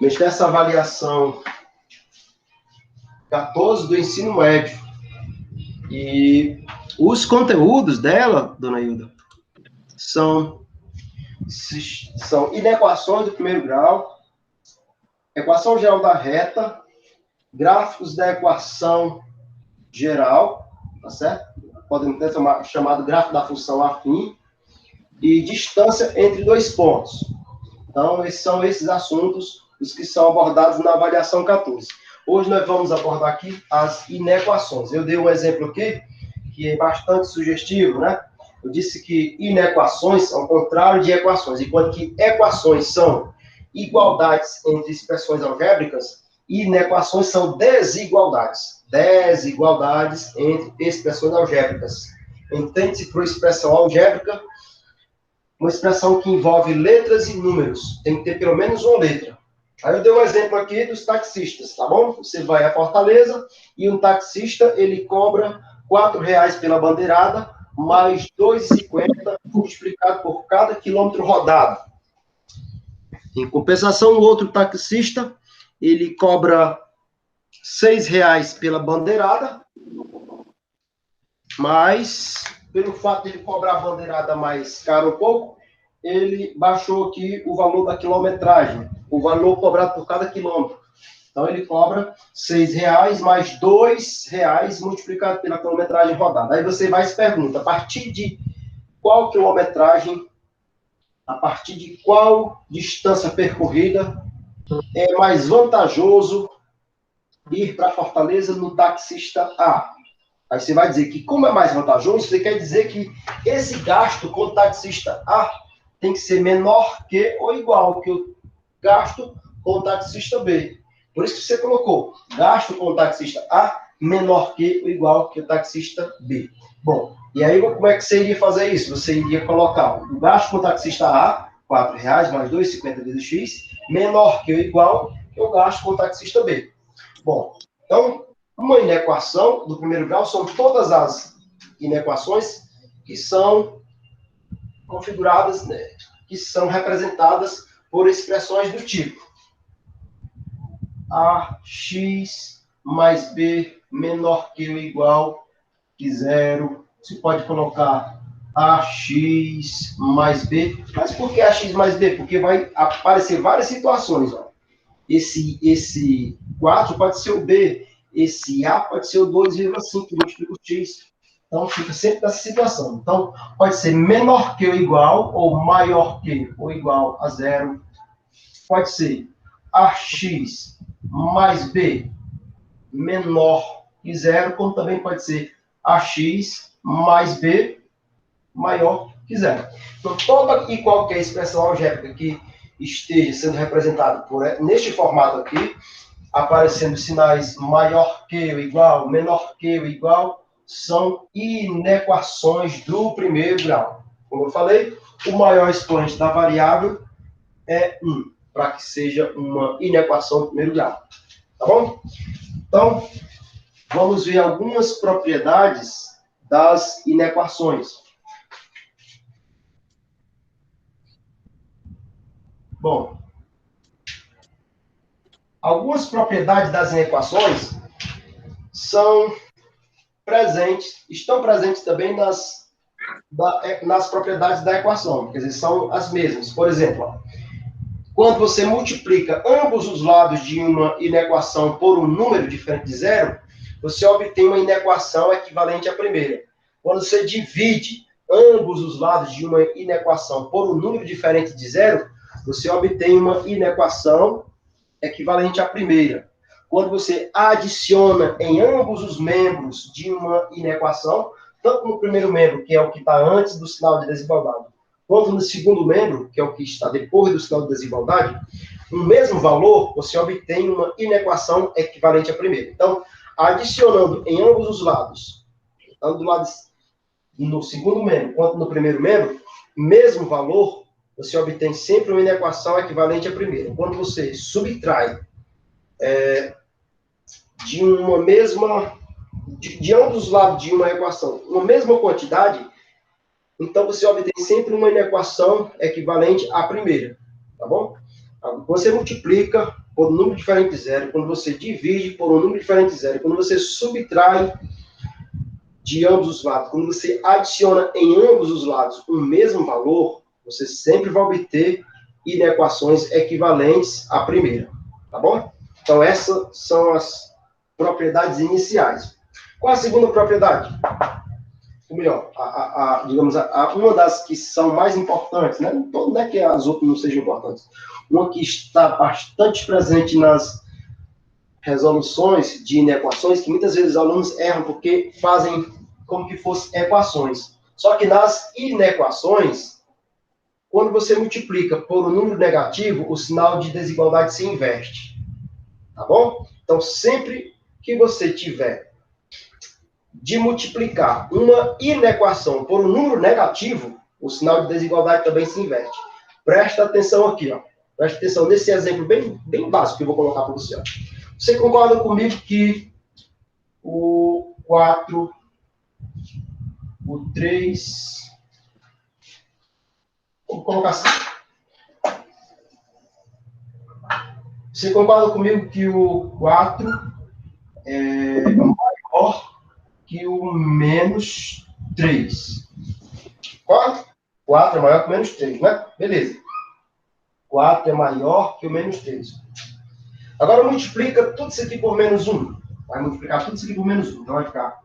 nessa avaliação 14 do ensino médio. E os conteúdos dela, dona Hilda, são inequações do primeiro grau, equação geral da reta, gráficos da equação geral, tá certo? Podemos ter chamado gráfico da função afim, e distância entre dois pontos. Então, são esses assuntos os que são abordados na avaliação 14. Hoje nós vamos abordar aqui as inequações. Eu dei um exemplo aqui, que é bastante sugestivo, né? Eu disse que inequações são o contrário de equações, enquanto que equações são igualdades entre expressões algébricas, e inequações são desigualdades. Desigualdades entre expressões algébricas. Entende-se por expressão algébrica uma expressão que envolve letras e números. Tem que ter pelo menos uma letra. Aí eu dei um exemplo aqui dos taxistas, tá bom? Você vai a Fortaleza e um taxista, ele cobra R$4 pela bandeirada, mais R$2,50 multiplicado por cada quilômetro rodado. Em compensação, o outro taxista, ele cobra R$6 pela bandeirada, mas, pelo fato de ele cobrar a bandeirada mais caro um pouco, ele baixou aqui o valor da quilometragem, o valor cobrado por cada quilômetro. Então, ele cobra R$6 mais R$2 multiplicado pela quilometragem rodada. Aí você vai e se pergunta, a partir de qual quilometragem, a partir de qual distância percorrida é mais vantajoso ir para Fortaleza no taxista A? Aí você vai dizer que, como é mais vantajoso, você quer dizer que esse gasto com o taxista A tem que ser menor que ou igual que o gasto com o taxista B. Por isso que você colocou gasto com o taxista A menor que ou igual que o taxista B. Bom, e aí como é que você iria fazer isso? Você iria colocar o gasto com o taxista A, R$4 mais R$2,50 vezes X, menor que ou igual que o gasto com o taxista B. Bom, então, uma inequação do primeiro grau são todas as inequações que são configuradas, né, que são representadas por expressões do tipo AX mais B menor que ou igual que zero. Você pode colocar AX mais B. Mas por que AX mais B? Porque vai aparecer várias situações. Ó. Esse 4 pode ser o B. Esse A pode ser o 2,5 que multiplica o X. Então, fica sempre nessa situação. Então, pode ser menor que ou igual, ou maior que ou igual a zero. Pode ser AX mais B menor que zero, como também pode ser AX mais B maior que zero. Então, toda e qualquer expressão algébrica que esteja sendo representada neste formato aqui, aparecendo sinais maior que ou igual, menor que ou igual, são inequações do primeiro grau. Como eu falei, o maior expoente da variável é 1, para que seja uma inequação do primeiro grau. Tá bom? Então, vamos ver algumas propriedades das inequações. Bom, algumas propriedades das inequações estão presentes também nas propriedades da equação, quer dizer, são as mesmas. Por exemplo, ó, quando você multiplica ambos os lados de uma inequação por um número diferente de zero, você obtém uma inequação equivalente à primeira. Quando você divide ambos os lados de uma inequação por um número diferente de zero, você obtém uma inequação equivalente à primeira. Quando você adiciona em ambos os membros de uma inequação, tanto no primeiro membro, que é o que está antes do sinal de desigualdade, quanto no segundo membro, que é o que está depois do sinal de desigualdade, o mesmo valor, você obtém uma inequação equivalente à primeira. Então, adicionando em ambos os lados, tanto do lado no segundo membro quanto no primeiro membro, mesmo valor, você obtém sempre uma inequação equivalente à primeira. Quando você subtrai de uma mesma, de ambos os lados de uma equação, uma mesma quantidade, então você obtém sempre uma inequação equivalente à primeira, tá bom? Você multiplica por um número diferente de zero, quando você divide por um número diferente de zero, quando você subtrai de ambos os lados, quando você adiciona em ambos os lados o mesmo valor, você sempre vai obter inequações equivalentes à primeira, tá bom? Então, essas são as propriedades iniciais. Qual a segunda propriedade? Ou melhor, digamos, uma das que são mais importantes, né? Não é que as outras não sejam importantes. Uma que está bastante presente nas resoluções de inequações, que muitas vezes os alunos erram porque fazem como que fossem equações. Só que nas inequações, quando você multiplica por um número negativo, o sinal de desigualdade se inverte. Tá bom? Então, sempre que você tiver de multiplicar uma inequação por um número negativo, o sinal de desigualdade também se inverte. Presta atenção aqui, ó. Presta atenção nesse exemplo bem básico que eu vou colocar para você. Ó. Você concorda comigo que o 4, o 3... Vou colocar assim. Você concorda comigo que o 4 é maior que o menos 3? Concorda? 4 é maior que o menos 3, né? Beleza. 4 é maior que o menos 3. Agora multiplica tudo isso aqui por menos 1. Vai multiplicar tudo isso aqui por menos 1. Então vai ficar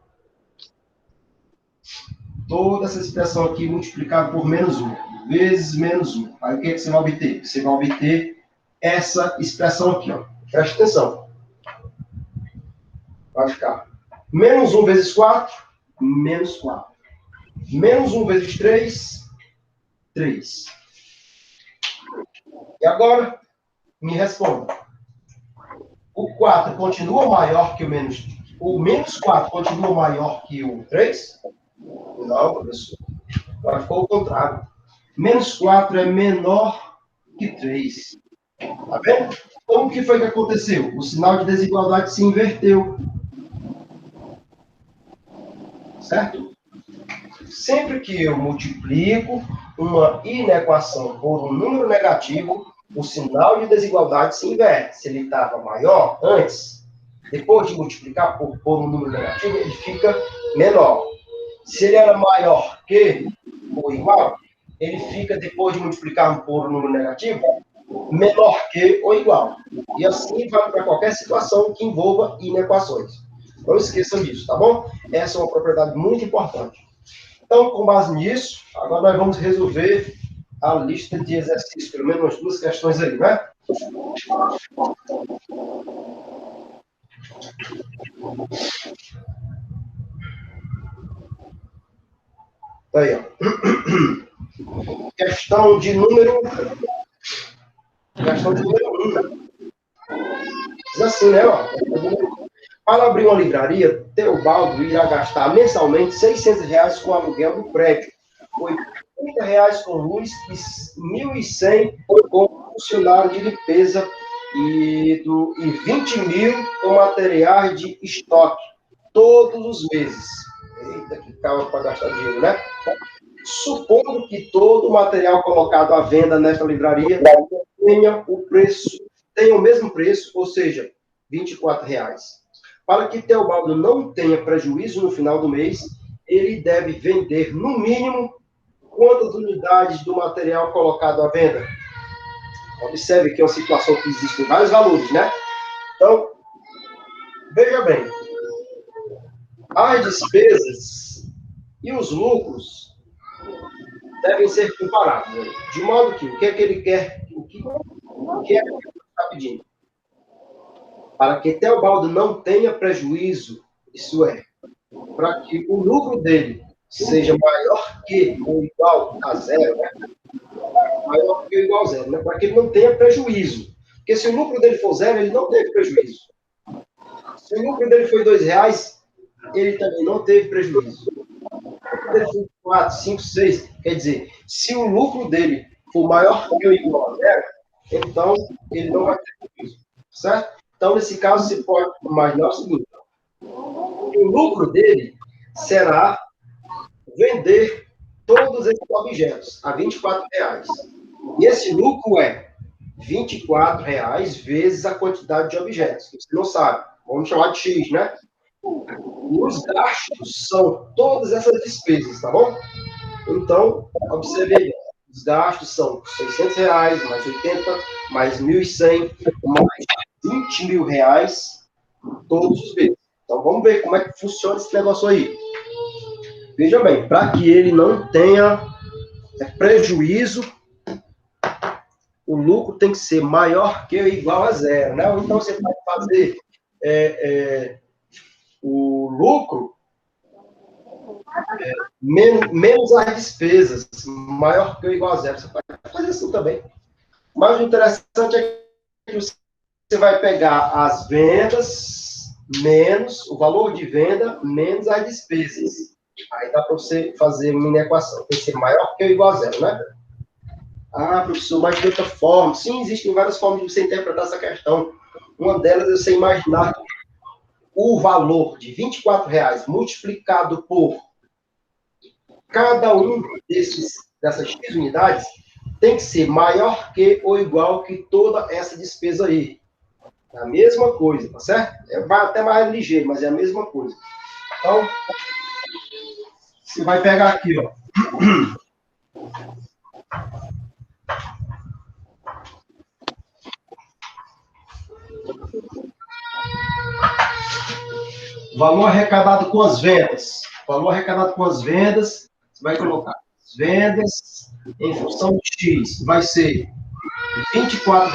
toda essa expressão aqui multiplicada por menos 1. Vezes menos 1. Aí o que, é que você vai obter? Você vai obter essa expressão aqui, ó. Presta atenção. Vai ficar menos 1 vezes 4, menos 4. Menos 1 vezes 3, 3. E agora, me responda. O 4 continua maior que o menos... O menos 4 continua maior que o 3? Não, professor. Agora ficou o contrário. Menos 4 é menor que 3. Tá vendo? Como que foi que aconteceu? O sinal de desigualdade se inverteu. Certo? Sempre que eu multiplico uma inequação por um número negativo, o sinal de desigualdade se inverte. Se ele estava maior antes, depois de multiplicar por um número negativo, ele fica menor. Se ele era maior que ou igual, ele fica, depois de multiplicar por um número negativo, menor que ou igual. E assim vai para qualquer situação que envolva inequações. Não esqueçam disso, tá bom? Essa é uma propriedade muito importante. Então, com base nisso, agora nós vamos resolver a lista de exercícios, pelo menos umas 2 questões aí, né? Aí, ó. Questão de número 1. Diz assim, né? Ó. Para abrir uma livraria, Teobaldo irá gastar mensalmente R$600 com o aluguel do prédio, R$80 com luz e R$1.100 com funcionário de limpeza e R$20.000 com materiais de estoque, todos os meses. Eita, que calma para gastar dinheiro, né? Supondo que todo o material colocado à venda nesta livraria tenha o mesmo preço, ou seja, R$24. Para que Teobaldo não tenha prejuízo no final do mês, ele deve vender, no mínimo, quantas unidades do material colocado à venda? Observe que é uma situação que existe em vários valores, né? Então, veja bem. As despesas e os lucros devem ser comparados. Né? De modo que, o que é que ele quer? O que é que ele está pedindo? Para que Teobaldo não tenha prejuízo, isso é, para que o lucro dele seja maior que ou igual a zero, né? Maior que ou igual a zero, né? Para que ele não tenha prejuízo. Porque se o lucro dele for zero, ele não teve prejuízo. Se o lucro dele foi R$2, ele também não teve prejuízo. Se o lucro dele foi 4, 5, 6, quer dizer, se o lucro dele for maior que ou igual a zero, então ele não vai ter prejuízo. Certo? Então, nesse caso, você pode imaginar o seguinte: o lucro dele será vender todos esses objetos a R$24. E esse lucro é R$ 24 vezes a quantidade de objetos, que você não sabe. Vamos chamar de X, né? Os gastos são todas essas despesas, tá bom? Então, observe aí. Os gastos são R$ 600, mais 80, mais 1.100, mais R$ 20.000, todos os meses. Então, vamos ver como é que funciona esse negócio aí. Veja bem, para que ele não tenha prejuízo, o lucro tem que ser maior que ou igual a zero, né? Ou então você pode fazer o lucro menos as despesas, maior que ou igual a zero. Você pode fazer assim também. Mas o interessante é que você vai pegar as vendas menos o valor de venda menos as despesas. Aí dá para você fazer uma equação. Tem que ser maior que ou igual a zero, né? Ah, professor, mas de outra forma. Sim, existem várias formas de você interpretar essa questão. Uma delas é você imaginar que o valor de R$ 24 multiplicado por cada um dessas X unidades tem que ser maior que ou igual que toda essa despesa aí. É a mesma coisa, tá certo? Vai até mais ligeiro, mas é a mesma coisa. Então, você vai pegar aqui, ó. Valor arrecadado com as vendas. Valor arrecadado com as vendas, você vai colocar vendas em função de X. Vai ser R$ 24,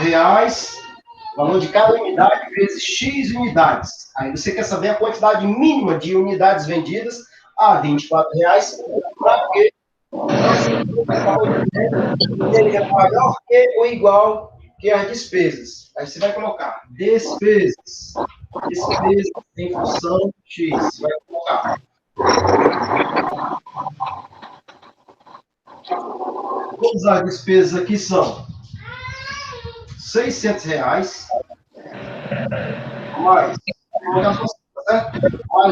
valor de cada unidade vezes X unidades. Aí você quer saber a quantidade mínima de unidades vendidas a R$ 24, para que ele é maior que ou igual que as despesas. Aí você vai colocar despesas. Despesas em função de X. Você vai colocar. Todas as despesas aqui são R$ 600, mais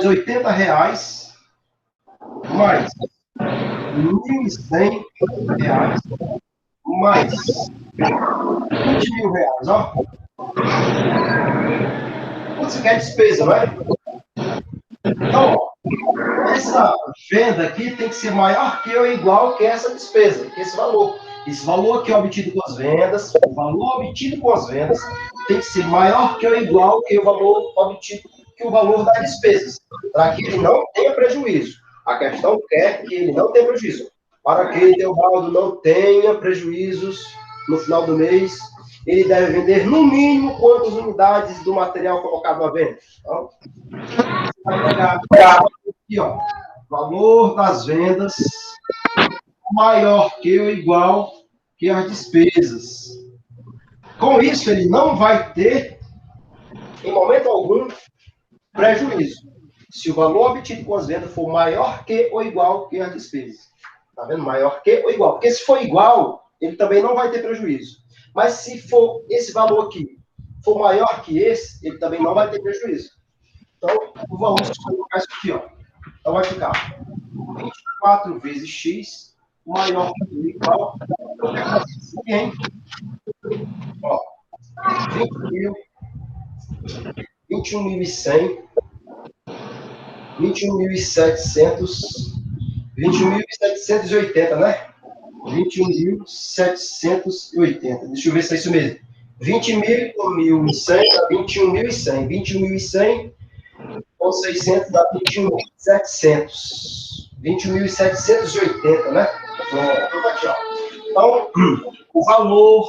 R$ 80, mais R$ 1.100, mais R$ 20.000, ó. Quanto você quer despesa, não é? Então, ó, essa venda aqui tem que ser maior que ou igual que essa despesa, que esse valor. Esse valor aqui é obtido com as vendas, o valor obtido com as vendas tem que ser maior que ou igual que o valor obtido, que o valor das despesas, para que ele não tenha prejuízo. A questão quer que ele não tenha prejuízo. Para que Teobaldo não tenha prejuízos no final do mês, ele deve vender no mínimo quantas unidades do material colocado à venda. Então, vai pegar aqui, ó, valor das vendas maior que ou igual que as despesas. Com isso, ele não vai ter, em momento algum, prejuízo. Se o valor obtido com as vendas for maior que ou igual que as despesas. Tá vendo? Maior que ou igual. Porque se for igual, ele também não vai ter prejuízo. Mas se for esse valor aqui for maior que esse, ele também não vai ter prejuízo. Então, vamos colocar isso aqui, ó. Então, vai ficar 24 vezes X maior que ou igual. Eu quero fazer isso aqui, hein? Ó, 20.000, 21.100, 21.700, 21.780, né? 21.780. Deixa eu ver se é isso mesmo. 20.100 dá 21.100. 21.100 com 600 dá 21.700. 21.780, né? Então, aqui, ó. Então, o valor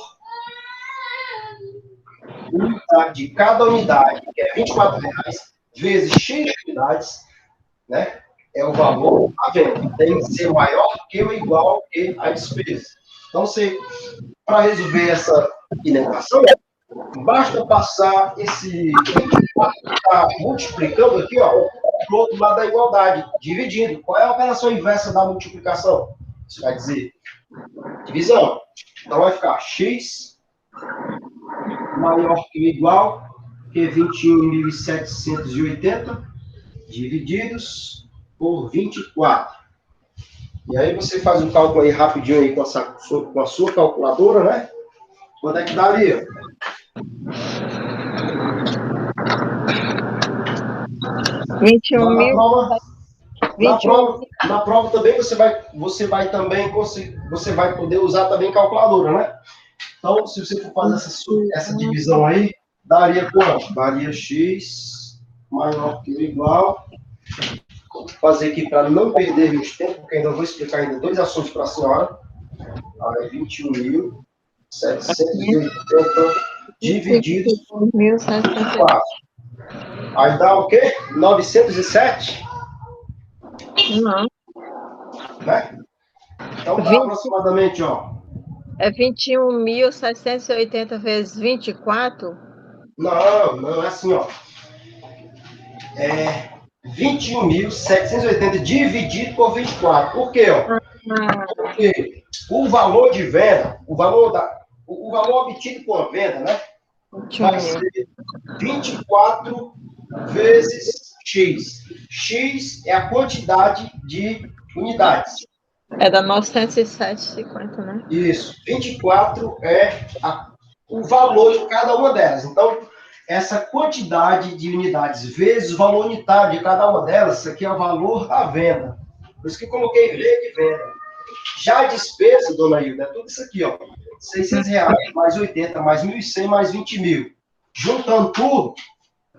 de cada unidade, que é R$ 24, vezes X unidades, né? É o valor à venda. Tem que ser maior que ou igual que a despesa. Então, para resolver essa equação, basta passar esse 24 que está multiplicando aqui, ó, para o outro lado da igualdade, dividindo. Qual é a operação inversa da multiplicação? Isso vai dizer divisão. Então, vai ficar x maior que ou igual que 21.780 divididos por 24. E aí você faz um cálculo aí rapidinho aí com a sua calculadora, né? Quanto é que daria? Na prova também você vai poder usar também calculadora, né? Então, se você for fazer essa divisão aí, daria quanto? Daria x maior que ou igual. Vou fazer aqui para não perder muito tempo, porque ainda vou explicar ainda 2 assuntos para a senhora. Aí, 21.780 dividido por 4. Aí dá o quê? 907? Não. Né? Então dá aproximadamente, ó. É 21.780 vezes 24? Não é assim, ó. É 21.780 dividido por 24. Por quê, ó? Porque o valor de venda, o valor obtido com a venda, né? Vai ser 24 vezes X. X é a quantidade de unidades. É da 907,50, né? Isso. 24 é o valor de cada uma delas. Então, essa quantidade de unidades vezes o valor unitário de cada uma delas, isso aqui é o valor da venda. Por isso que eu coloquei V de venda. Já a despesa, dona Hilda, é tudo isso aqui, ó. R$600, mais 80, mais 1.100, mais 20 mil. Juntando tudo,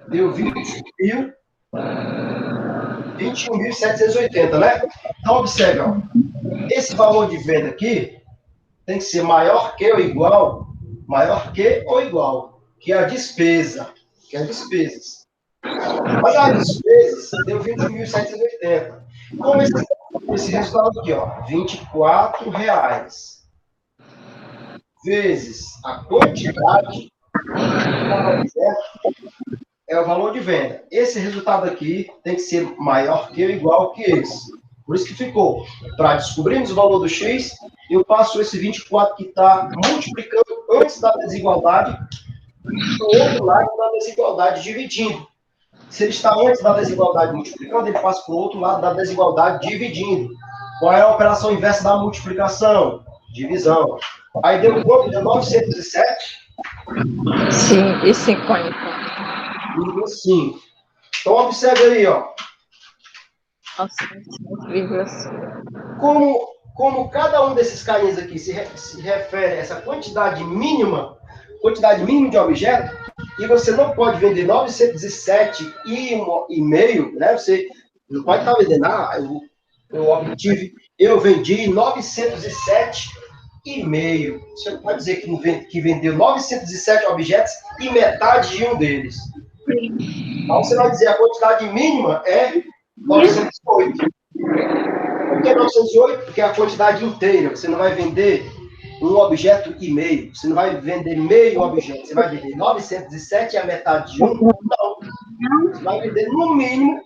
deu 21.780, né? Então, observe, ó. Esse valor de venda aqui tem que ser maior que ou igual que a despesa, que as despesas. Mas as despesas deu 21.780. Como esse resultado aqui, ó, R$24 vezes a quantidade é o valor de venda. Esse resultado aqui tem que ser maior que ou igual que esse. Por isso que ficou, para descobrirmos o valor do X, eu passo esse 24 que está multiplicando antes da desigualdade para o outro lado da desigualdade dividindo. Se ele está antes da desigualdade multiplicando, ele passa para o outro lado da desigualdade dividindo. Qual é a operação inversa da multiplicação? Divisão. Aí deu quanto? Deu 907? Sim, e 50. 5. Então, observe aí, ó. 9,5. Como cada um desses carinhas aqui se refere a essa quantidade mínima de objeto, e você não pode vender 907,5, né? Você não pode estar vendendo, eu vendi 907,5. Você não pode dizer que vendeu 907 objetos e metade de um deles. Então, você vai dizer a quantidade mínima é 908. Por que 908? Porque é a quantidade inteira. Você não vai vender um objeto e meio. Você não vai vender meio objeto. Você vai vender 907 e a metade de um? Não. Você vai vender, no mínimo,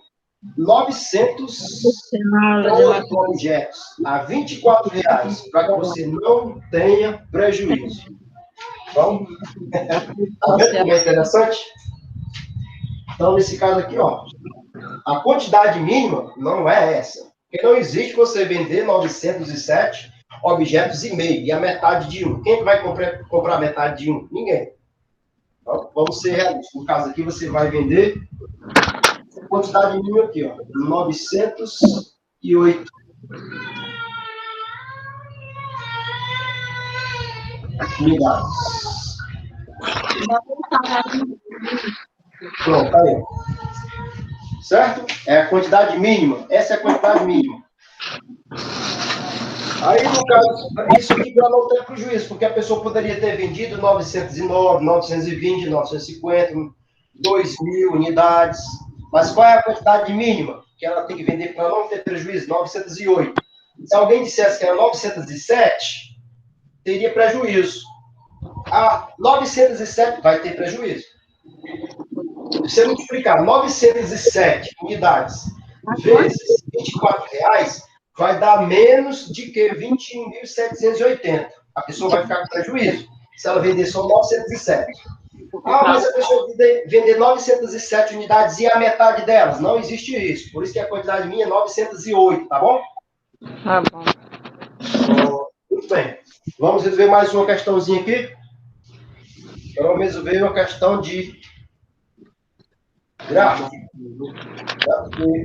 908 objetos a R$24, para que você não tenha prejuízo. Então, tá vendo como é interessante? Então, nesse caso aqui, ó, a quantidade mínima não é essa. Porque não existe você vender 907 objetos e meio, e a metade de um. Quem é que vai comprar metade de um? Ninguém. Então, vamos ser realistas. No caso aqui, você vai vender a quantidade mínima aqui, ó, 908. Unidades. Pronto, tá aí. Certo? É a quantidade mínima. Essa é a quantidade mínima. Aí, no caso, isso aqui para não ter prejuízo, porque a pessoa poderia ter vendido 909, 920, 950, 2.000 unidades. Mas qual é a quantidade mínima que ela tem que vender para não ter prejuízo? 908. Se alguém dissesse que era 907, teria prejuízo. A 907 vai ter prejuízo. Se você multiplicar 907 unidades vezes R$24, vai dar menos de que 21.780. A pessoa vai ficar com prejuízo se ela vender só 907. Mas a pessoa vender 907 unidades e a metade delas, não existe isso. Por isso que a quantidade minha é 908, tá bom? Tá bom. Muito bem. Vamos resolver mais uma questãozinha aqui. Pelo menos veio uma questão de gráfico.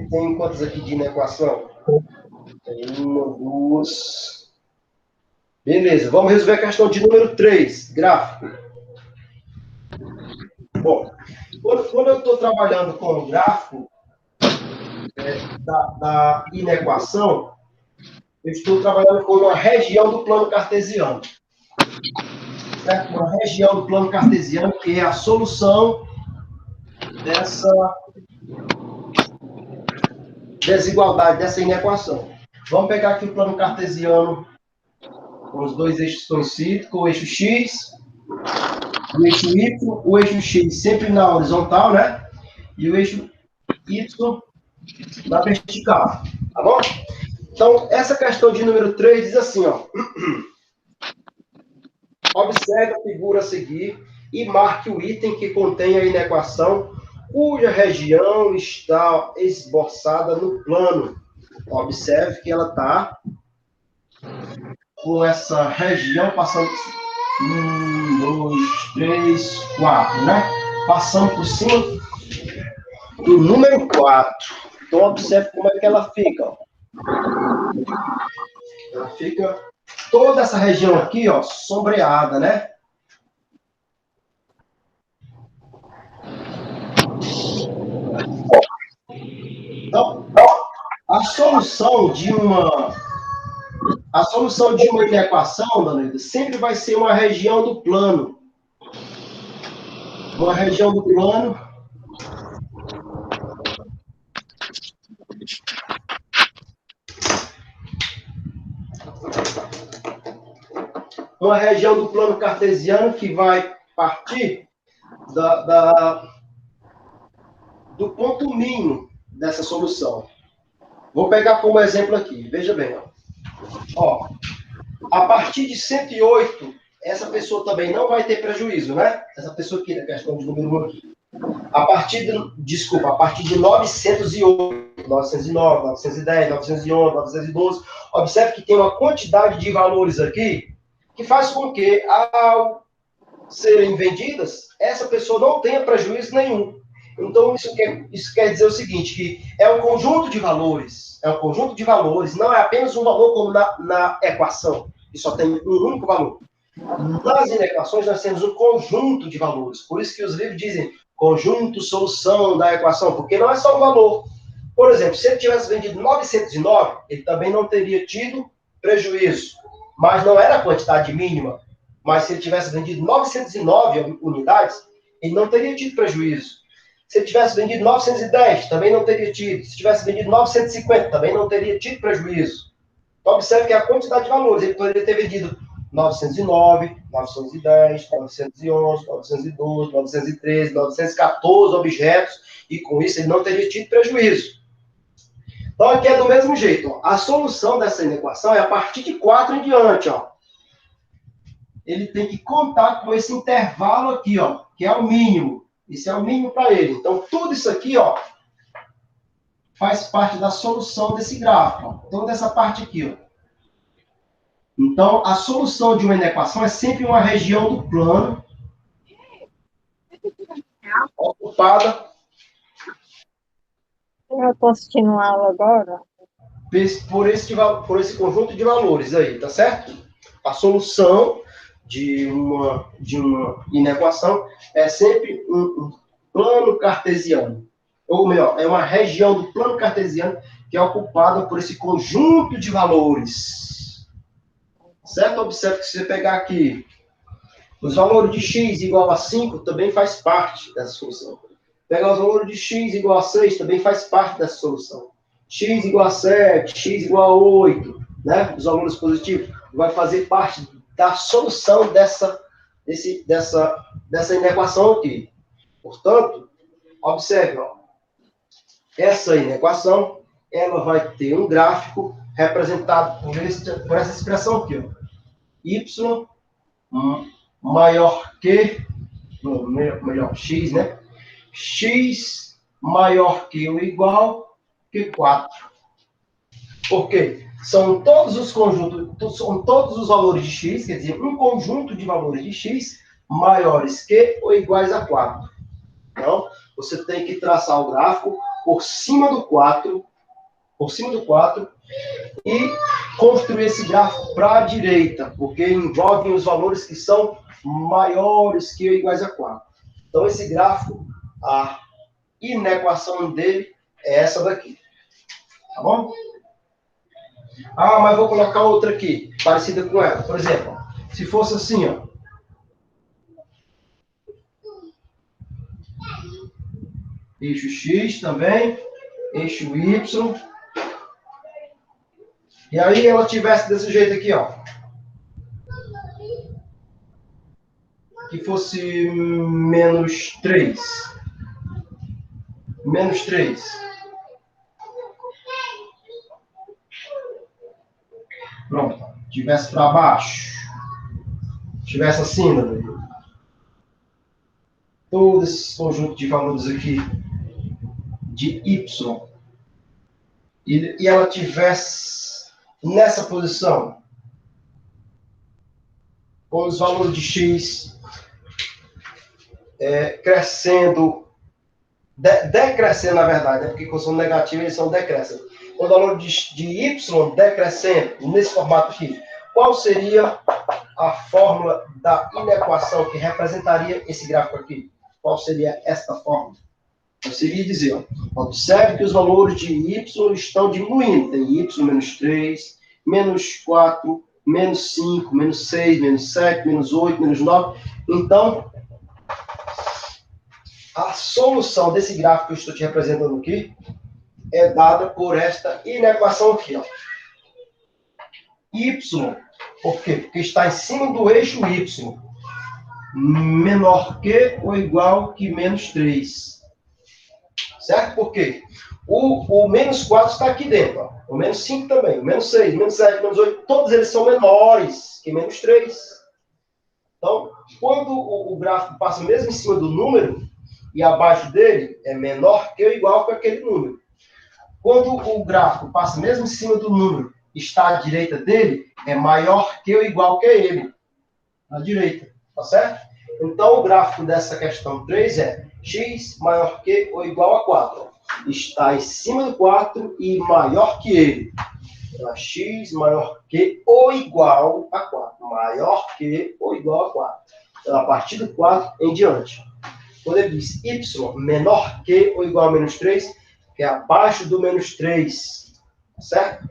Tem quantas aqui de inequação? Tem uma, duas. Beleza, vamos resolver a questão de número 3, gráfico. Bom, quando eu estou trabalhando com o gráfico da inequação, eu estou trabalhando com uma região do plano cartesiano. Certo? Uma região do plano cartesiano que é a solução dessa desigualdade, dessa inequação. Vamos pegar aqui o plano cartesiano com os dois eixos conhecidos, com o eixo X, o eixo Y, o eixo X sempre na horizontal, né? E o eixo Y na vertical. Tá bom? Então, essa questão de número 3 diz assim, ó. Observe a figura a seguir e marque o item que contém a inequação cuja região está esboçada no plano. Observe que ela está com essa região passando 1, 2, 3, 4, né? Passando por cima do número 4. Então, observe como é que ela fica. Ó. Ela fica toda essa região aqui, ó, sombreada, né? Então, a solução de uma inequação, Danilo, sempre vai ser uma região do plano. Uma região do plano cartesiano que vai partir do ponto mínimo dessa solução. Vou pegar como exemplo aqui. Veja bem. Ó, a partir de 108, essa pessoa também não vai ter prejuízo, né? Essa pessoa aqui, na questão de número 1 aqui. A partir de 908, 909, 910, 911, 912, observe que tem uma quantidade de valores aqui que faz com que, ao serem vendidas, essa pessoa não tenha prejuízo nenhum. Então, isso quer dizer o seguinte, que é um conjunto de valores. É um conjunto de valores, não é apenas um valor como na equação, que só tem um único valor. Nas inequações, nós temos um conjunto de valores. Por isso que os livros dizem conjunto, solução da equação, porque não é só um valor. Por exemplo, se ele tivesse vendido 909, ele também não teria tido prejuízo. Mas não era a quantidade mínima. Mas se ele tivesse vendido 909 unidades, ele não teria tido prejuízo. Se ele tivesse vendido 910, também não teria tido. Se tivesse vendido 950, também não teria tido prejuízo. Então, observe que a quantidade de valores. Ele poderia ter vendido 909, 910, 911, 912, 913, 914 objetos, e com isso ele não teria tido prejuízo. Então, aqui é do mesmo jeito. Ó. A solução dessa inequação é a partir de 4 em diante. Ó. Ele tem que contar com esse intervalo aqui, ó, que é o mínimo. Isso é o mínimo para ele. Então, tudo isso aqui, ó, faz parte da solução desse gráfico. Ó. Toda essa parte aqui, ó. Então, a solução de uma inequação é sempre uma região do plano ocupada. Eu posso continuar a aula agora? Por esse conjunto de valores aí, tá certo? A solução de uma inequação é sempre um plano cartesiano. Ou melhor, é uma região do plano cartesiano que é ocupada por esse conjunto de valores. Certo? Observe que se você pegar aqui os valores de x igual a 5 também faz parte dessa solução. Pegar os valores de x igual a 6 também faz parte dessa solução. X igual a 7, x igual a 8, né? Os valores positivos vai fazer parte da solução dessa inequação aqui. Portanto, observe, ó, essa inequação ela vai ter um gráfico representado por essa expressão aqui, ó. Y maior que, melhor, x, né? X maior que ou igual que 4. Por quê? São todos os conjuntos, são todos os valores de x, quer dizer, um conjunto de valores de x maiores que ou iguais a 4. Então, você tem que traçar o gráfico por cima do 4, e construir esse gráfico para a direita, porque envolve os valores que são maiores que ou iguais a 4. Então, esse gráfico, a inequação dele é essa daqui. Tá bom? Ah, mas vou colocar outra aqui, parecida com ela. Por exemplo, se fosse assim, ó. Eixo X também, eixo Y. E aí ela tivesse desse jeito aqui, ó. Que fosse menos 3. Menos 3. Pronto. Tivesse para baixo. Tivesse assim, né? Todo esse conjunto de valores aqui de Y. E ela tivesse nessa posição. Com os valores de X crescendo, decrescendo, na verdade, né? Porque quando são negativos, eles são decrescendo. O valor de Y decrescendo, nesse formato aqui, qual seria a fórmula da inequação que representaria esse gráfico aqui? Qual seria esta fórmula? Eu seria dizer, ó, observe que os valores de Y estão diminuindo. Tem Y menos 3, menos 4, menos 5, menos 6, menos 7, menos 8, menos 9. Então, a solução desse gráfico que eu estou te representando aqui é dada por esta inequação aqui, ó. Y, por quê? Porque está em cima do eixo Y, menor que ou igual que menos 3. Certo? Por quê? O menos 4 está aqui dentro, ó. O menos 5 também, o menos 6, menos 7, menos 8, todos eles são menores que menos 3. Então, quando o gráfico passa mesmo em cima do número, e abaixo dele é menor que ou igual que aquele número. Quando o gráfico passa mesmo em cima do número, está à direita dele, é maior que ou igual que ele. À direita, tá certo? Então, o gráfico dessa questão 3 é x maior que ou igual a 4. Está em cima do 4 e maior que ele. Então, x maior que ou igual a 4. Maior que ou igual a 4. Então, a partir do 4 em diante. Quando ele diz y menor que ou igual a menos 3, que é abaixo do menos 3, certo?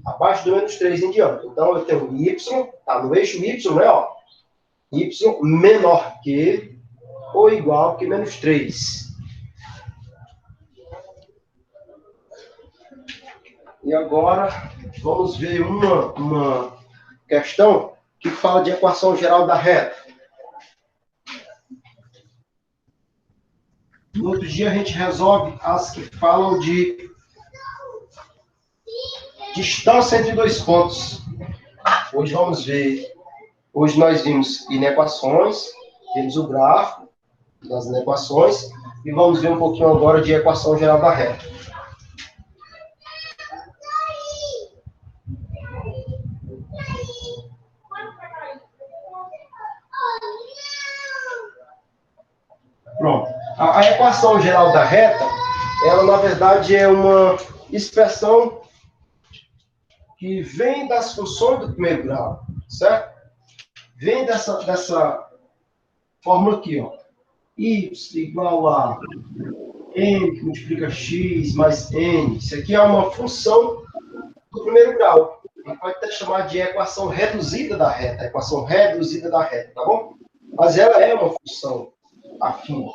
Abaixo do menos 3 em diante. Então, eu tenho y, está no eixo y, né? Ó, y menor que ou igual que menos 3. E agora, vamos ver uma questão que fala de equação geral da reta. No outro dia a gente resolve as que falam de distância entre dois pontos. Hoje vamos ver. Hoje nós vimos inequações, vimos o gráfico das inequações e vamos ver um pouquinho agora de equação geral da reta. Pronto. A equação geral da reta, ela na verdade é uma expressão que vem das funções do primeiro grau, certo? Vem dessa fórmula aqui, ó. Y igual a n que multiplica x mais n. Isso aqui é uma função do primeiro grau. A gente pode até chamar de equação reduzida da reta. Equação reduzida da reta, tá bom? Mas ela é uma função afim.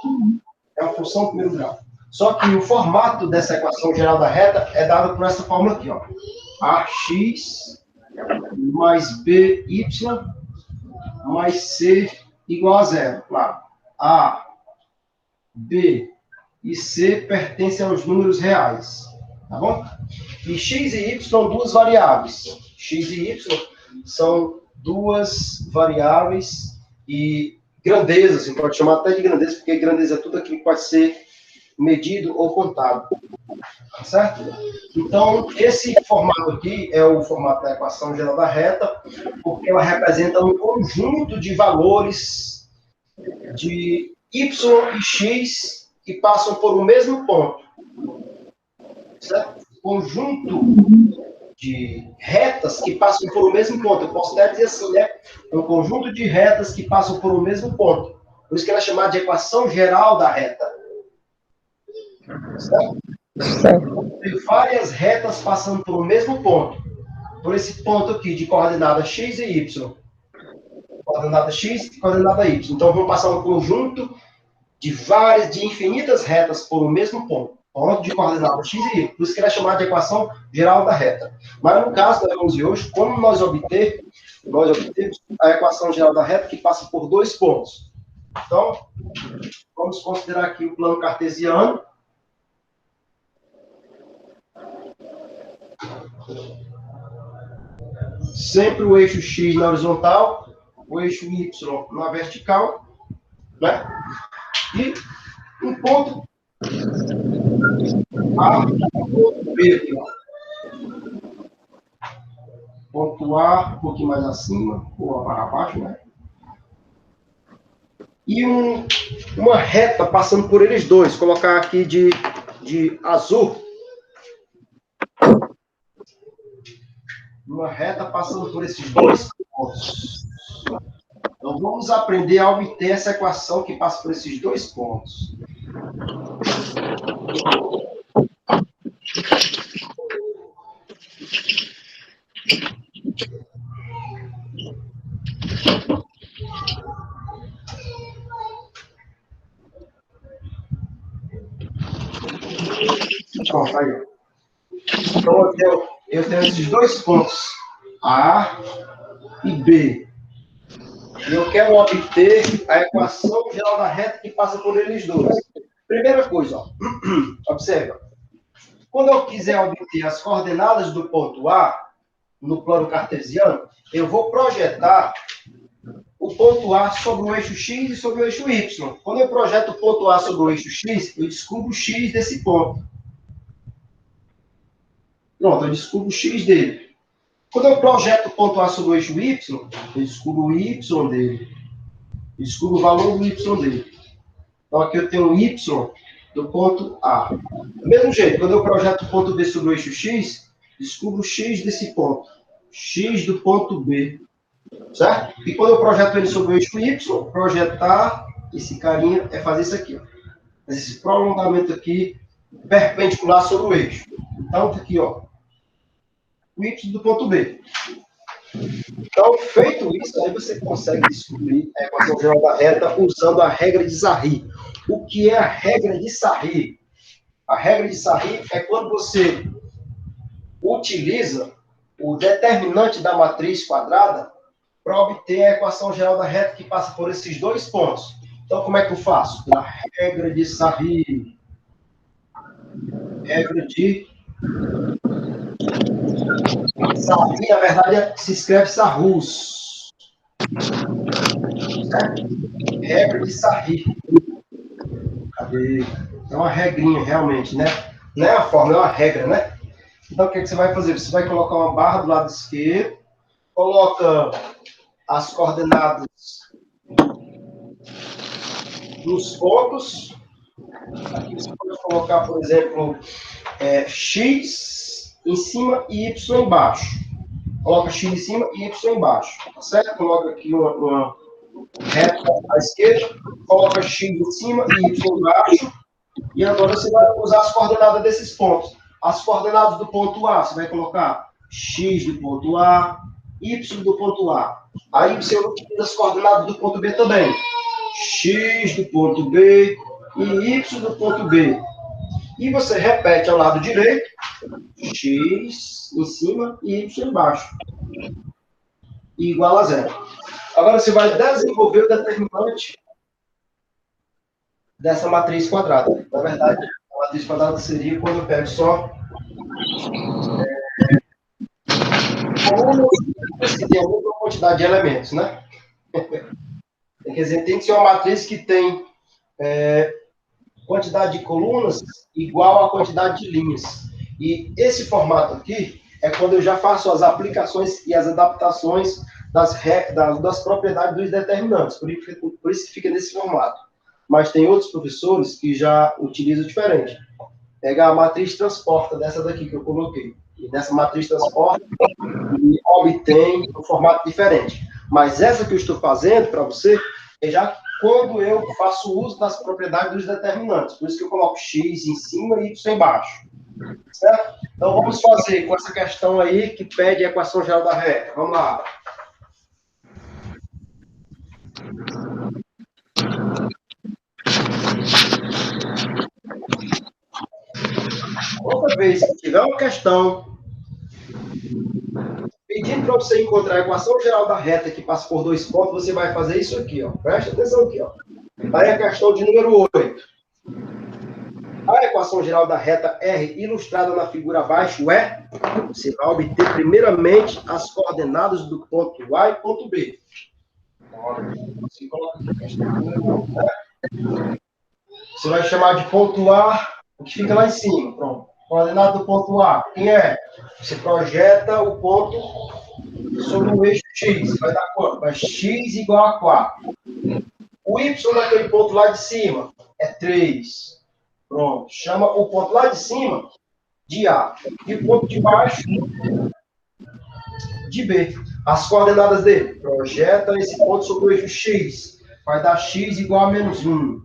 É uma função do primeiro grau. Só que o formato dessa equação geral da reta é dado por essa fórmula aqui, ó. Ax mais by mais c igual a zero. Claro. A, B e C pertencem aos números reais. Tá bom? E x e y são duas variáveis. X e y são duas variáveis e grandezas. A gente pode chamar até de grandeza, porque grandeza é tudo aquilo que pode ser medido ou contado. Tá certo? Então, esse formato aqui é o formato da equação geral da reta, porque ela representa um conjunto de valores de Y e X que passam por um mesmo ponto. Certo? Conjunto de retas que passam por um mesmo ponto. Eu posso até dizer assim, né? É um conjunto de retas que passam por um mesmo ponto. Por isso que ela é chamada de equação geral da reta. Certo? Tem várias retas passando por um mesmo ponto. Por esse ponto aqui de coordenada X e Y. Coordenada X e coordenada Y. Então, vamos passar um conjunto de infinitas retas por um mesmo ponto. Ponto de coordenada X e Y. Por isso que ela é chamada de equação geral da reta. Mas, no caso da vamos de hoje, como nós obtemos a equação geral da reta que passa por dois pontos. Então, vamos considerar aqui o plano cartesiano. Sempre o eixo X na horizontal, o eixo Y na vertical, né? E um ponto A, ponto B. Ponto A, um pouquinho mais acima, ou para baixo, né? E uma reta passando por eles dois. Vou colocar aqui de azul. Uma reta passando por esses dois pontos. Então, vamos aprender a obter essa equação que passa por esses dois pontos. Pronto, aí. Então, eu tenho esses dois pontos, A e B. E eu quero obter a equação geral da reta que passa por eles dois. Primeira coisa, ó. Observa. Quando eu quiser obter as coordenadas do ponto A, no plano cartesiano, eu vou projetar o ponto A sobre o eixo X e sobre o eixo Y. Quando eu projeto o ponto A sobre o eixo X, eu descubro o X desse ponto. Pronto, eu descubro o X dele. Quando eu projeto o ponto A sobre o eixo Y, eu descubro o Y dele. Eu descubro o valor do Y dele. Então, aqui eu tenho o Y do ponto A. Do mesmo jeito, quando eu projeto o ponto B sobre o eixo X, descubro o X desse ponto. X do ponto B. Certo? E quando eu projeto ele sobre o eixo Y, projetar esse carinha é fazer isso aqui. Ó. Esse prolongamento aqui perpendicular sobre o eixo. Então, tá aqui, ó. O Y do ponto B. Então, feito isso, aí você consegue descobrir a equação geral da reta usando a regra de Sarri. O que é a regra de Sarri? A regra de Sarri é quando você utiliza o determinante da matriz quadrada para obter a equação geral da reta que passa por esses dois pontos. Então, como é que eu faço? Pela regra de Sarri. Regra de Sarri, na verdade, se escreve Sarrus. Certo? Regra de Sarri. Cadê? É uma regrinha, realmente, né? Não é a forma, é uma regra, né? Então, o que você vai fazer? Você vai colocar uma barra do lado esquerdo, coloca as coordenadas dos pontos. Aqui você pode colocar, por exemplo, X em cima e Y embaixo. Coloca X em cima e Y embaixo. Tá certo? Coloca aqui uma reta à esquerda, coloca X em cima e Y embaixo. E agora você vai usar as coordenadas desses pontos. As coordenadas do ponto A, você vai colocar X do ponto A, Y do ponto A. Aí você utiliza as coordenadas do ponto B também. X do ponto B e Y do ponto B. E você repete ao lado direito, X em cima e Y embaixo. E igual a zero. Agora você vai desenvolver o determinante dessa matriz quadrada. Na verdade, a matriz quadrada seria quando eu pego só colunas que tem a mesma quantidade de elementos, né? Quer dizer, tem que ser uma matriz que tem quantidade de colunas igual à quantidade de linhas. E esse formato aqui é quando eu já faço as aplicações e as adaptações das propriedades dos determinantes, por isso que fica nesse formato. Mas tem outros professores que já utilizam diferente. Pega a matriz transporta dessa daqui que eu coloquei. E nessa matriz transporta e obtém um formato diferente. Mas essa que eu estou fazendo para você é já quando eu faço uso das propriedades dos determinantes. Por isso que eu coloco x em cima e y embaixo. Certo? Então vamos fazer com essa questão aí que pede a equação geral da reta. Vamos lá. Outra vez que tiver uma questão pedindo para você encontrar a equação geral da reta que passa por 2 pontos, você vai fazer isso aqui, ó. Presta atenção aqui, ó. Aí a questão de número 8. A equação geral da reta R, ilustrada na figura abaixo, é... Você vai obter, primeiramente, as coordenadas do ponto A e ponto B. Você coloca aqui a questão de número 8, né? Você vai chamar de ponto A, o que fica lá em cima. Pronto. Coordenada do ponto A, quem é? Você projeta o ponto sobre o eixo X. Vai dar quanto? Vai X igual a 4. O Y daquele ponto lá de cima é 3. Pronto. Chama o ponto lá de cima de A. E o ponto de baixo de B. As coordenadas dele. Projeta esse ponto sobre o eixo X. Vai dar X igual a menos 1.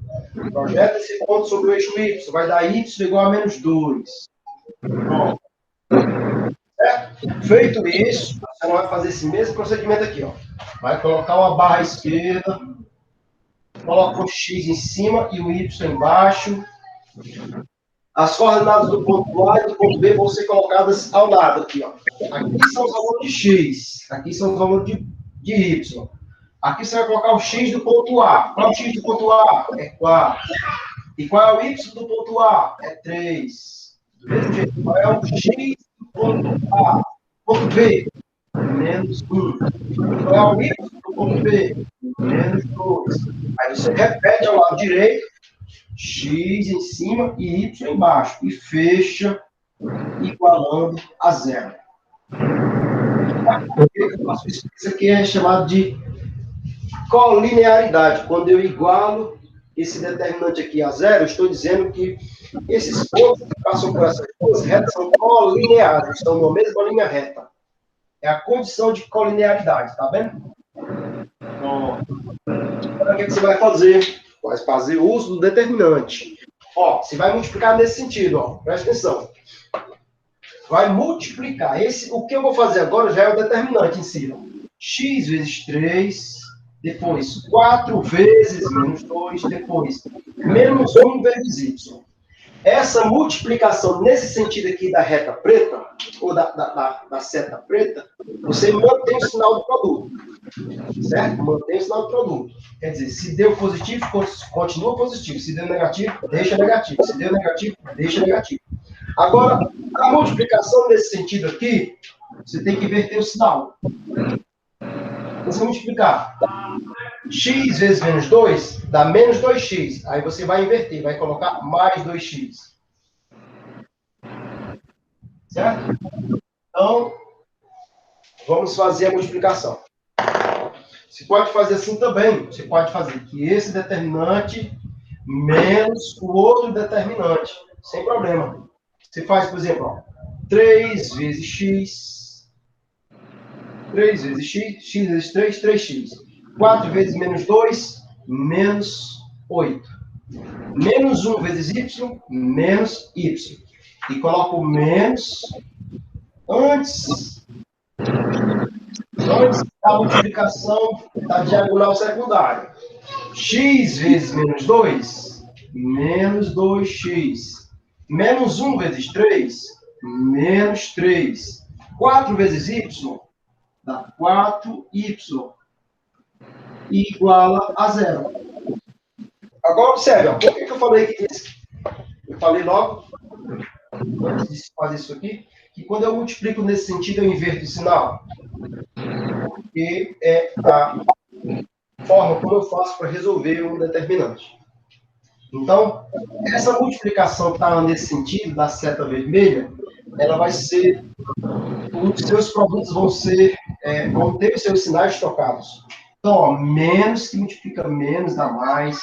Projeta esse ponto sobre o eixo Y. Vai dar Y igual a menos 2. Pronto. Certo? Feito isso, você vai fazer esse mesmo procedimento aqui, ó. Vai colocar uma barra à esquerda, coloca o X em cima e o Y embaixo. As coordenadas do ponto A e do ponto B vão ser colocadas ao lado aqui, ó. Aqui são os valores de X, aqui são os valores de Y. Aqui você vai colocar o X do ponto A. Qual é o X do ponto A? É 4. E qual é o Y do ponto A? É 3. Do mesmo jeito, qual é o X do ponto A? Ponto B? Menos 1. Qual é o Y do ponto B? Menos 2. Aí você repete ao lado direito, X em cima e Y embaixo. E fecha, igualando a 0. Isso aqui é chamado de colinearidade. Quando eu igualo esse determinante aqui a 0, eu estou dizendo que esses pontos que passam por essas duas retas são colineares, estão na mesma linha reta. É a condição de colinearidade, tá vendo? Então, o que você vai fazer? Vai fazer uso do determinante. Ó, você vai multiplicar nesse sentido, ó. Presta atenção. Vai multiplicar. O que eu vou fazer agora já é o determinante em si. Ó. X vezes 3, depois 4 vezes menos 2, depois menos 1 vezes Y. Essa multiplicação nesse sentido aqui da reta preta, ou da seta preta, você mantém o sinal do produto. Certo? Mantém o sinal do produto. Quer dizer, se deu positivo, continua positivo. Se deu negativo, deixa negativo. Se deu negativo, deixa negativo. Agora, a multiplicação nesse sentido aqui, você tem que inverter o sinal. Você multiplicar x vezes menos 2 dá menos 2x. Aí você vai inverter, vai colocar mais 2x. Certo? Então, vamos fazer a multiplicação. Você pode fazer assim também. Você pode fazer que esse determinante menos o outro determinante. Sem problema. Você faz, por exemplo, ó, 3 vezes x. 3 vezes x. X vezes 3, 3x. 4 vezes menos 2, menos 8. Menos 1 vezes y, menos y. E coloco o menos antes da multiplicação da diagonal secundária. X vezes menos 2, menos 2x. Menos 1 vezes 3, menos 3. 4 vezes y, dá 4y. E iguala a 0. Agora, observe, ó, por que eu falei que eu falei logo, antes de fazer isso aqui, que quando eu multiplico nesse sentido, eu inverto o sinal. Porque é a forma como eu faço para resolver um determinante. Então, essa multiplicação que está nesse sentido, da seta vermelha, ela vai ser, os seus produtos vão ser vão ter os seus sinais trocados. Então, ó, menos que multiplica menos dá mais,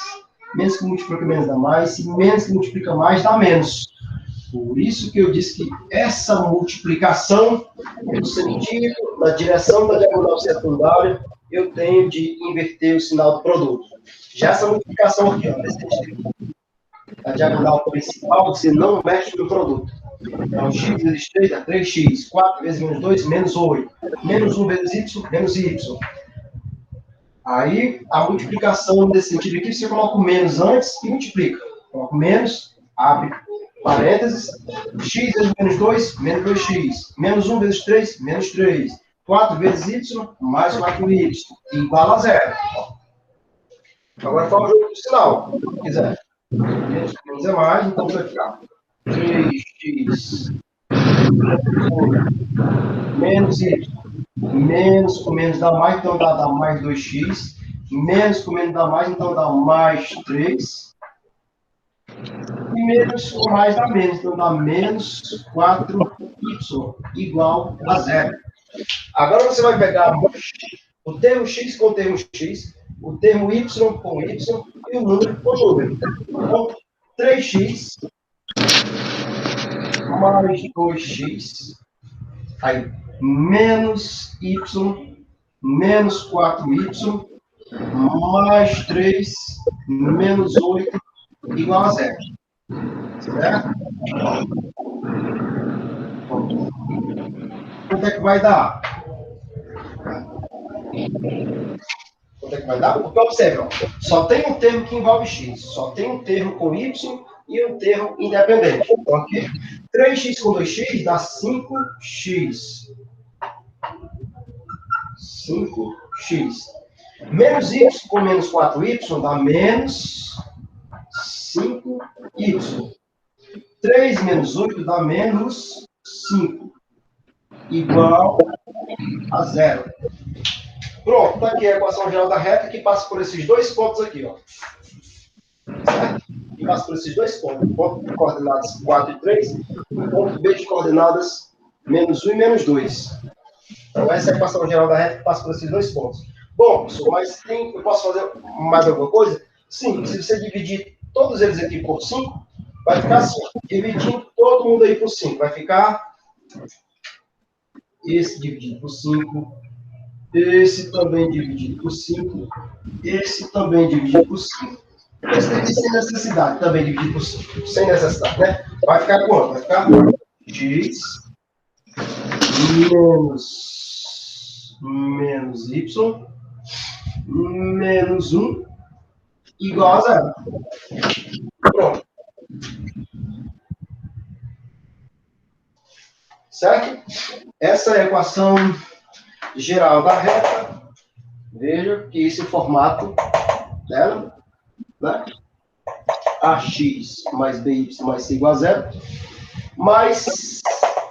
menos que multiplica menos dá mais, e menos que multiplica mais dá menos. Por isso que eu disse que essa multiplicação, no sentido, na direção da diagonal secundária, eu tenho de inverter o sinal do produto. Já essa multiplicação aqui, ó, nesse sentido, a diagonal principal, você não mexe no produto. Então, x vezes 3 dá 3x, 4 vezes menos 2, menos 8. Menos 1 vezes y, menos y. Aí, a multiplicação nesse sentido aqui, você coloca o menos antes e multiplica. Coloca o menos, abre parênteses, x vezes menos 2, menos 2x. Menos 1 vezes 3, menos 3. 4 vezes y, mais 4y, igual a 0. Agora, fala o jogo do sinal, se quiser. Menos é mais, então vai ficar 3x menos y. Menos com menos dá mais, então dá mais 2x. Menos com menos dá mais, então dá mais 3. E menos com mais dá menos, então dá menos 4y, igual a 0. Agora você vai pegar o termo x com o termo x, o termo y com y e o número com número. Então, 3x mais 2x, aí, menos y, menos 4y, mais 3, menos 8, igual a 0. Certo? Quanto é que vai dar? Quanto é que vai dar? Porque observe, ó, só tem um termo que envolve x, só tem um termo com y e um termo independente. Então, aqui, 3x com 2x dá 5x. 5x. Menos y com menos 4y dá menos 5y. 3 menos 8 dá menos 5. Igual a 0. Pronto, está aqui a equação geral da reta que passa por esses dois pontos aqui, ó. Certo? Que passa por esses dois pontos. Ponto de coordenadas 4 e 3 e ponto B de coordenadas menos 1 e menos 2. Então, essa é a equação geral da reta que passa por esses dois pontos. Bom, pessoal, mas eu posso fazer mais alguma coisa? Sim, se você dividir todos eles aqui por 5, vai ficar assim. Dividindo todo mundo aí por 5, vai ficar esse dividido por 5, esse também dividido por 5, esse também dividido por 5. Esse daqui sem necessidade, também dividido por 5, sem necessidade, né? Vai ficar quanto? Vai ficar x menos y menos 1 igual a 0. Pronto. Certo? Essa é a equação geral da reta. Veja que esse é o formato dela, né? AX mais BY mais C igual a 0. Mas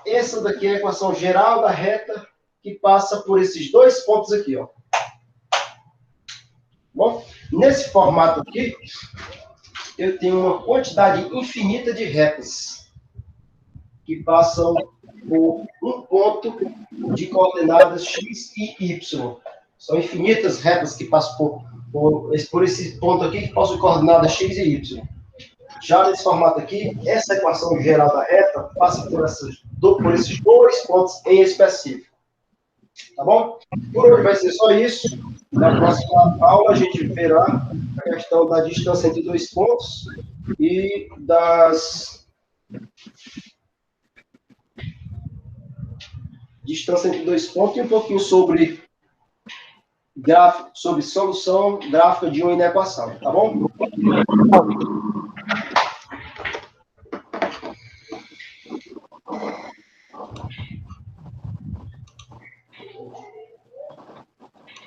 essa daqui é a equação geral da reta que passa por esses dois pontos aqui, ó. Bom, nesse formato aqui, eu tenho uma quantidade infinita de retas que passam por um ponto de coordenadas x e y. São infinitas retas que passam por esse ponto aqui que possui coordenadas x e y. Já nesse formato aqui, essa equação geral da reta passa por esses dois pontos em específico. Tá bom? Por hoje vai ser só isso. Na próxima aula a gente verá a questão da distância entre dois pontos e distância entre dois pontos e um pouquinho sobre solução gráfica de uma inequação, tá bom?